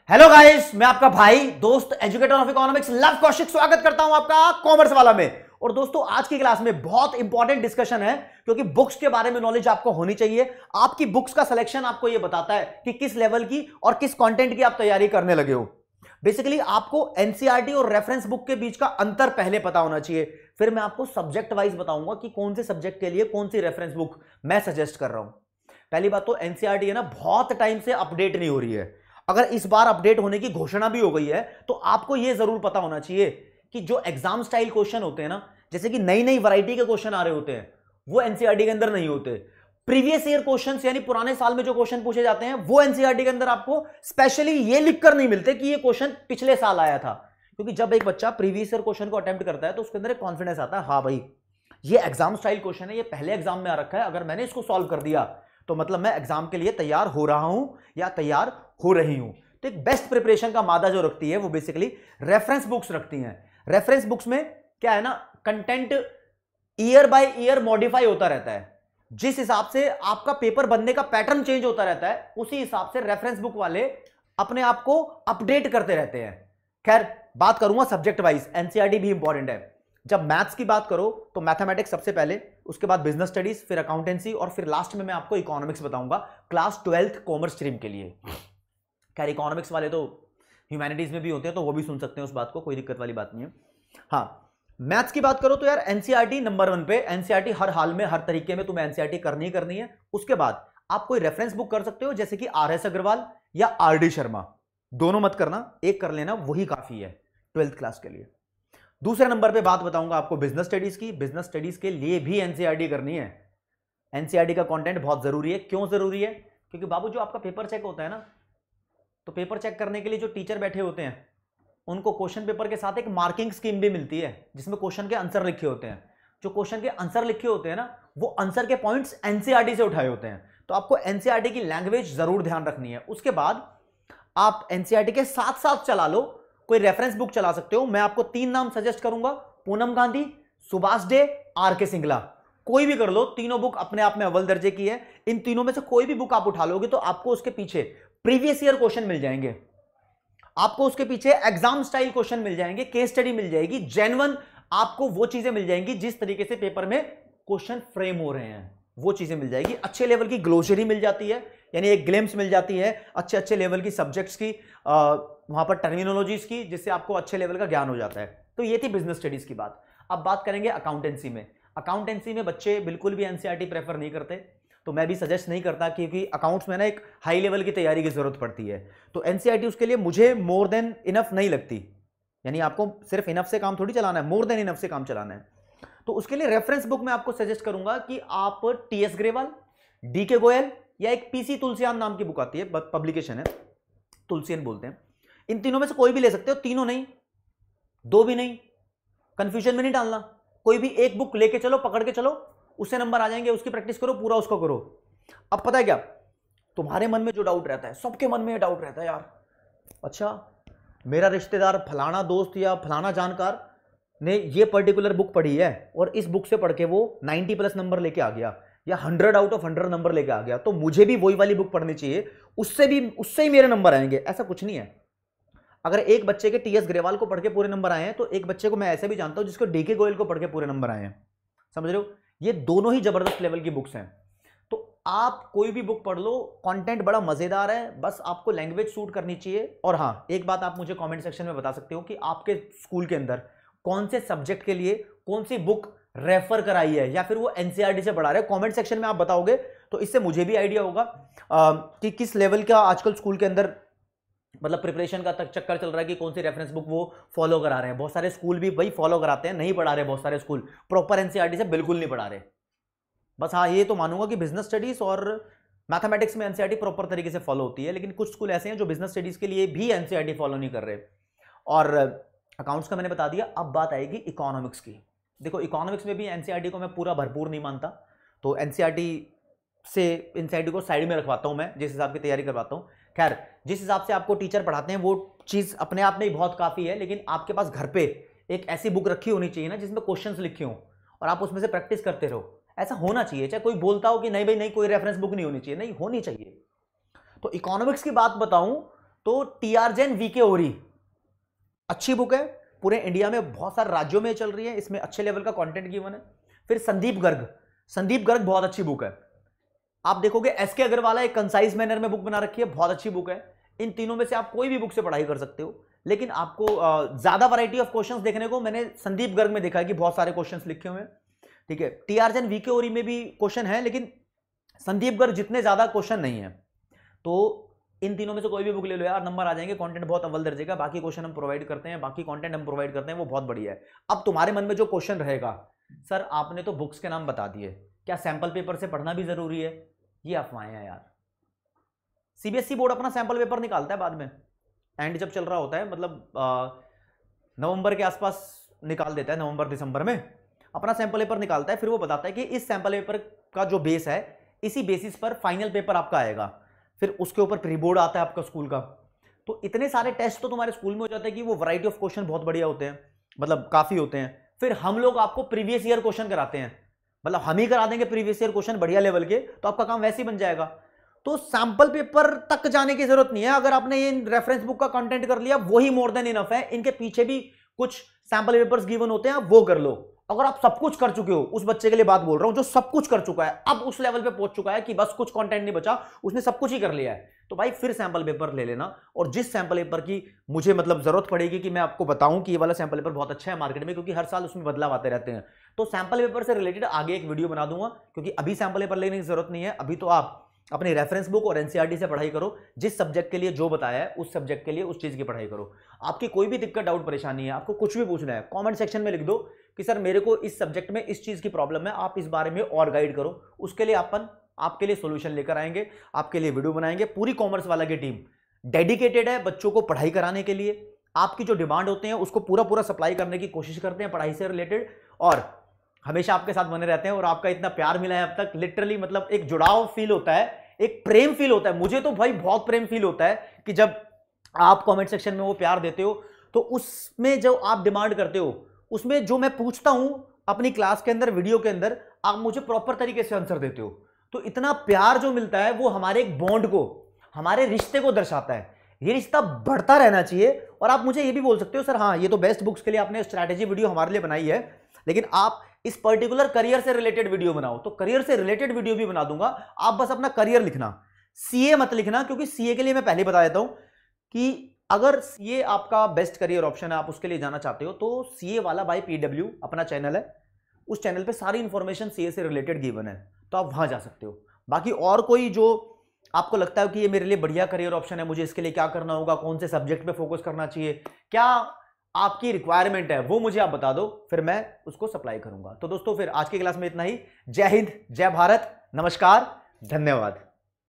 Hello guys, मैं आपका भाई दोस्त educator of economics love Kaushik स्वागत करता हूं आपका कॉमर्स वाला में। और दोस्तों, आज की क्लास में बहुत इंपॉर्टेंट डिस्कशन है क्योंकि बुक्स के बारे में नॉलेज आपको होनी चाहिए। आपकी बुक्स का सिलेक्शन आपको यह बताता है कि किस लेवल की और किस कंटेंट की आप तैयारी करने लगे हो। बेसिकली आपको एनसीईआरटी और रेफरेंस बुक के बीच का अंतर पहले पता होना चाहिए, फिर मैं आपको सब्जेक्ट वाइज बताऊंगा कि कौन से सब्जेक्ट के लिए कौन सी रेफरेंस बुक मैं सजेस्ट कर रहा हूं। पहली बात तो एनसीईआरटी है ना, बहुत टाइम से अपडेट नहीं हो रही है। अगर इस बार अपडेट होने की घोषणा भी हो गई है तो आपको यह जरूर पता होना चाहिए कि जो एग्जाम स्टाइल क्वेश्चन होते हैं ना, जैसे कि नई नई वैरायटी के क्वेश्चन आ रहे होते हैं, वो एनसीईआरटी के अंदर नहीं होते। प्रीवियस ईयर क्वेश्चंस यानी पुराने साल में जो क्वेश्चन पूछे जाते हैं वो एनसीईआरटी के अंदर आपको स्पेशली ये लिखकर नहीं मिलते कि ये क्वेश्चन पिछले साल आया था। क्योंकि जब एक बच्चा प्रीवियस ईयर क्वेश्चन को अटेम्प्ट करता है तो उसके अंदर एक कॉन्फिडेंस आता है, हाँ भाई ये एग्जाम स्टाइल क्वेश्चन है, ये पहले एग्जाम में आ रखा है, अगर मैंने इसको सॉल्व कर दिया तो मतलब मैं एग्जाम के लिए तैयार हो रहा हूं या तैयार हो रही हूं। तो एक बेस्ट प्रिपरेशन का मादा जो रखती है वो बेसिकली रेफरेंस बुक्स रखती हैं। रेफरेंस बुक्स में क्या है ना, content year by year modify होता रहता है। जिस हिसाब से आपका पेपर बनने का पैटर्न चेंज होता रहता है उसी हिसाब से रेफरेंस बुक वाले अपने आप को अपडेट करते रहते हैं। खैर, बात करूंगा सब्जेक्ट वाइज, एनसीईआरटी भी इंपॉर्टेंट है। जब मैथ्स की बात करो तो मैथमेटिक्स सबसे पहले, उसके बाद बिजनेस स्टडीज, फिर अकाउंटेंसी और फिर लास्ट में मैं आपको इकोनॉमिक्स बताऊंगा क्लास 12th कॉमर्स स्ट्रीम के लिए। खैर, इकोनॉमिक्स वाले तो ह्यूमैनिटीज में भी होते हैं तो वो भी सुन सकते हैं उस बात को, कोई दिक्कत वाली बात नहीं है। हाँ, मैथ्स की बात करो तो यार एनसीईआरटी नंबर 1 पे। एनसीईआरटी हर हाल में हर तरीके में तुम्हें एनसीईआरटी करनी करनी है। उसके बाद आप कोई रेफरेंस बुक कर सकते हो जैसे कि आरएस अग्रवाल या आरडी शर्मा, दोनों मत करना, एक कर लेना, वही काफी है 12th क्लास के लिए। दूसरे नंबर पे बात बताऊंगा आपको बिजनेस स्टडीज की। बिजनेस स्टडीज के लिए भी एनसीईआरटी करनी है। एनसीईआरटी का कंटेंट बहुत जरूरी है। क्यों जरूरी है? क्योंकि बाबू जो आपका पेपर चेक होता है ना, तो पेपर चेक करने के लिए जो टीचर बैठे होते हैं उनको क्वेश्चन पेपर के साथ एक मार्किंग स्कीम भी मिलती है जिसमें क्वेश्चन के आंसर लिखे होते हैं। जो क्वेश्चन के आंसर लिखे होते हैं ना, वो आंसर के पॉइंट्स एनसीईआरटी से उठाए होते हैं। तो आपको एनसीईआरटी की लैंग्वेज जरूर ध्यान रखनी है। उसके बाद आप एनसीईआरटी के साथ साथ चला लो, कोई रेफरेंस बुक चला सकते हो। मैं आपको 3 नाम सजेस्ट करूंगा, पूनम गांधी, सुभाष डे, आर.के. सिंगला। कोई भी कर लो, तीनों बुक अपने आप में अव्वल दर्जे की है। इन तीनों में से कोई भी बुक आप उठा लोगे तो आपको उसके पीछे प्रीवियस ईयर क्वेश्चन मिल जाएंगे, आपको उसके पीछे एग्जाम स्टाइल क्वेश्चन मिल जाएंगे, केस स्टडी मिल जाएगी, जेन्युइन आपको वो चीजें मिल जाएंगी जिस तरीके से पेपर में क्वेश्चन फ्रेम हो रहे हैं, वो चीजें मिल जाएगी। अच्छे लेवल की ग्लोसरी मिल जाती है, यानी एक ग्लिम्स मिल जाती है अच्छे अच्छे लेवल की सब्जेक्ट्स की, वहां पर टर्मिनोलॉजीज की, जिससे आपको अच्छे लेवल का ज्ञान हो जाता है। तो ये थी बिजनेस स्टडीज की बात। अब बात करेंगे अकाउंटेंसी में। अकाउंटेंसी में बच्चे बिल्कुल भी एनसीईआरटी प्रेफर नहीं करते, तो मैं भी सजेस्ट नहीं करता क्योंकि अकाउंट्स में ना एक हाई लेवल की तैयारी की जरूरत पड़ती है। तो एनसीईआरटी उसके लिए मुझे मोर देन इनफ नहीं लगती। यानी आपको सिर्फ इनफ से काम थोड़ी चलाना है, मोर देन इनफ से काम चलाना है। तो उसके लिए रेफरेंस बुक में आपको सजेस्ट करूंगा कि आप टीएस ग्रेवाल, डीके गोयल या एक पीसी तुलसियान नाम की बुक आती है, पब्लिकेशन है, तुलसियन बोलते हैं, इन तीनों में से कोई भी ले सकते हो। तीनों नहीं, 2 भी नहीं, कंफ्यूजन में नहीं डालना, कोई भी एक बुक लेके चलो, पकड़ के चलो, उससे नंबर आ जाएंगे, उसकी प्रैक्टिस करो, पूरा उसको करो। अब पता है क्या, तुम्हारे मन में जो डाउट रहता है, सबके मन में डाउट रहता है यार, अच्छा मेरा रिश्तेदार फलाना दोस्त या फलाना जानकार ने ये पर्टिकुलर बुक पढ़ी है और इस बुक से पढ़ के वो 90+ नंबर लेके आ गया या 100 आउट ऑफ 100 नंबर लेके आ गया, तो मुझे भी वही वाली बुक पढ़नी चाहिए, उससे ही मेरे नंबर आएंगे। ऐसा कुछ नहीं है। अगर एक बच्चे के टीएस ग्रेवाल को पढ़ के पूरे नंबर आए हैं तो एक बच्चे को मैं ऐसे भी जानता हूं जिसको डीके गोयल को पढ़ के पूरे नंबर आए हैं। समझ रहे हो? ये दोनों ही जबरदस्त लेवल की बुक्स हैं। तो आप कोई भी बुक पढ़ लो, कंटेंट बड़ा मजेदार है, बस आपको लैंग्वेज सूट करनी चाहिए। और हाँ, एक बात आप मुझे कमेंट सेक्शन में बता सकते हो कि आपके स्कूल के अंदर कौन से सब्जेक्ट के लिए कौन सी बुक रेफर कराई है या फिर वो एनसीईआरटी से पढ़ा रहे हैं। कमेंट सेक्शन में आप बताओगे तो इससे मुझे भी आइडिया होगा कि किस लेवल का आजकल स्कूल के अंदर मतलब प्रिपरेशन का तक चक्कर चल रहा है कि कौन सी रेफरेंस बुक वो फॉलो करा रहे हैं। बहुत सारे स्कूल भी भाई फॉलो कराते हैं, नहीं पढ़ा रहे बहुत सारे स्कूल, प्रॉपर एनसीईआरटी से बिल्कुल नहीं पढ़ा रहे। बस हाँ, ये तो मानूंगा कि बिजनेस स्टडीज और मैथमेटिक्स में एनसीईआरटी प्रॉपर तरीके से फॉलो होती है, लेकिन कुछ स्कूल ऐसे हैं जो बिजनेस स्टडीज के लिए भी एनसीईआरटी फॉलो नहीं कर रहे। और अकाउंट्स का मैंने बता दिया। अब बात आएगी इकोनॉमिक्स की। देखो, इकोनॉमिक्स में भी एनसीईआरटी को मैं पूरा भरपूर नहीं मानता, तो एनसीईआरटी को साइड में रखवाता हूं मैं, जिस हिसाब की तैयारी करवाता हूं। खैर, जिस हिसाब से आपको टीचर पढ़ाते हैं वो चीज अपने आप में ही बहुत काफी है, लेकिन आपके पास घर पे एक ऐसी बुक रखी होनी चाहिए ना जिसमें क्वेश्चंस लिखे हों और आप उसमें से प्रैक्टिस करते रहो। ऐसा होना चाहिए। चाहे कोई बोलता हो कि नहीं भाई नहीं, कोई रेफरेंस बुक नहीं होनी चाहिए, नहीं, होनी चाहिए। तो इकोनॉमिक्स की बात बताऊं तो टीआर जैन वीके ओरी अच्छी बुक है, पूरे इंडिया में बहुत सारे राज्यों में चल रही है, इसमें अच्छे लेवल का कंटेंट गिवन है। फिर संदीप गर्ग बहुत अच्छी बुक है। आप देखोगे एसके अग्रवाल एक कंसाइज मैनर में बुक बना रखी है, बहुत अच्छी बुक है। इन तीनों में से आप कोई भी बुक से पढ़ाई कर सकते हो, लेकिन आपको ज्यादा वैरायटी ऑफ क्वेश्चंस देखने को मैंने संदीप गर्ग में देखा है कि बहुत सारे क्वेश्चंस लिखे हुए हैं। ठीक है, टीआर जैन वीके ओरी में भी क्वेश्चन है, लेकिन संदीप गर्ग जितने ज्यादा क्वेश्चन नहीं है। तो इन तीनों में से कोई भी बुक ले लो यार, नंबर आ जाएंगे। कंटेंट बहुत अव्वल दर्जे का, बाकी क्वेश्चन हम प्रोवाइड करते हैं, बाकी कंटेंट हम प्रोवाइड करते हैं, वो बहुत बढ़िया है। अब तुम्हारे मन में जो क्वेश्चन रहेगा, सर आपने तो बुक्स के नाम बता दिए, क्या सैंपल पेपर से पढ़ना भी जरूरी है? ये अफवाहें हैं यार। सीबीएसई बोर्ड अपना सैंपल पेपर निकालता है बाद में, एंड जब चल रहा होता है, मतलब नवंबर के आसपास निकाल देता है, नवंबर दिसंबर में अपना सैंपल पेपर निकालता है। फिर वो बताता है कि इस सैंपल पेपर का जो बेस है, इसी बेसिस पर फाइनल पेपर आपका आएगा। फिर उसके ऊपर प्री बोर्ड आता है आपका स्कूल का। तो इतने सारे टेस्ट तो तुम्हारे स्कूल में हो जाते हैं कि वो वैरायटी ऑफ क्वेश्चन बहुत बढ़िया होते हैं, मतलब काफी होते हैं। फिर हम लोग आपको प्रीवियस ईयर क्वेश्चन कराते हैं, मतलब हम ही करा देंगे प्रीवियस ईयर क्वेश्चन बढ़िया लेवल के, तो आपका काम वैसे ही बन जाएगा। तो सैंपल पेपर तक जाने की जरूरत नहीं है। अगर आपने ये रेफरेंस बुक का कंटेंट कर लिया, वही मोर देन इनफ है। इनके पीछे भी कुछ सैंपल पेपर्स गिवन होते हैं, वो कर लो। अगर आप सब कुछ कर चुके हो, उस बच्चे के लिए बात बोल रहा हूं जो सब कुछ कर चुका है, अब उस लेवल पे पहुंच चुका है कि बस कुछ कंटेंट नहीं बचा, उसने सब कुछ ही कर लिया है, तो भाई फिर सैंपल पेपर ले लेना। और जिस सैंपल पेपर की मुझे मतलब जरूरत पड़ेगी कि मैं आपको बताऊं कि ये वाला सैंपल पेपर बहुत अच्छा है मार्केट में, क्योंकि हर साल उसमें बदलाव आते रहते हैं, तो सैंपल पेपर से रिलेटेड आगे एक वीडियो बना दूंगा। क्योंकि अभी सैंपल पेपर लेने की जरूरत नहीं है, अभी तो आप अपनी रेफरेंस बुक और एनसीईआरटी से पढ़ाई करो। जिस सब्जेक्ट के लिए जो बताया है, उस सब्जेक्ट के लिए उस चीज की पढ़ाई करो। आपकी कोई भी दिक्कत, डाउट, परेशानी है, आपको कुछ भी पूछना है, कमेंट सेक्शन में लिख दो कि सर मेरे को इस सब्जेक्ट में इस चीज की प्रॉब्लम है, आप इस बारे में और गाइड करो। उसके लिए अपन आपके लिए सॉल्यूशन लेकर आएंगे, आपके लिए वीडियो बनाएंगे। पूरी कॉमर्स वाला की टीम डेडिकेटेड है बच्चों को पढ़ाई कराने के लिए। आपकी जो डिमांड होते हैं उसको पूरा सप्लाई करने की कोशिश करते हैं पढ़ाई से रिलेटेड, और हमेशा आपके साथ बने रहते हैं। और आपका इतना प्यार मिला है अब तक, लिटरली मतलब एक जुड़ाव फील होता है, एक प्रेम फील होता है। मुझे तो भाई बहुत प्रेम फील होता है कि जब आप कमेंट सेक्शन में वो प्यार देते हो, तो उसमें जो आप डिमांड करते हो, उसमें जो मैं पूछता हूं अपनी क्लास के अंदर, वीडियो के अंदर, आप मुझे प्रॉपर तरीके से आंसर देते हो। तो इतना प्यार जो मिलता है वो हमारे एक बॉन्ड को, हमारे रिश्ते को दर्शाता है। ये रिश्ता बढ़ता रहना चाहिए। और आप मुझे ये भी बोल सकते हो, सर हाँ ये तो बेस्ट बुक्स के लिए आपने स्ट्रैटेजी वीडियो हमारे लिए बनाई है, लेकिन आप इस पर्टिकुलर करियर से रिलेटेड वीडियो बनाओ। तो करियर से रिलेटेड वीडियो भी बना दूंगा, आप बस अपना करियर लिखना, सीए मत लिखना। क्योंकि सीए के लिए मैं पहले बता देता हूं कि अगर सीए आपका बेस्ट करियर ऑप्शन है, आप उसके लिए जाना चाहते हो, तो सीए वाला बाय पीडब्ल्यू अपना चैनल है, उस चैनल पे सारी इंफॉर्मेशन सीए से रिलेटेड गिवन है, तो आप वहां जा सकते हो। बाकी और कोई जो आपको लगता है कि ये मेरे लिए बढ़िया करियर ऑप्शन है, मुझे इसके लिए क्या करना होगा, कौन से सब्जेक्ट पे फोकस करना चाहिए, क्या आपकी रिक्वायरमेंट है, वो मुझे आप बता दो, फिर मैं उसको सप्लाई करूंगा। तो दोस्तों फिर आज की क्लास में इतना ही। जय हिंद, जय भारत, नमस्कार, धन्यवाद।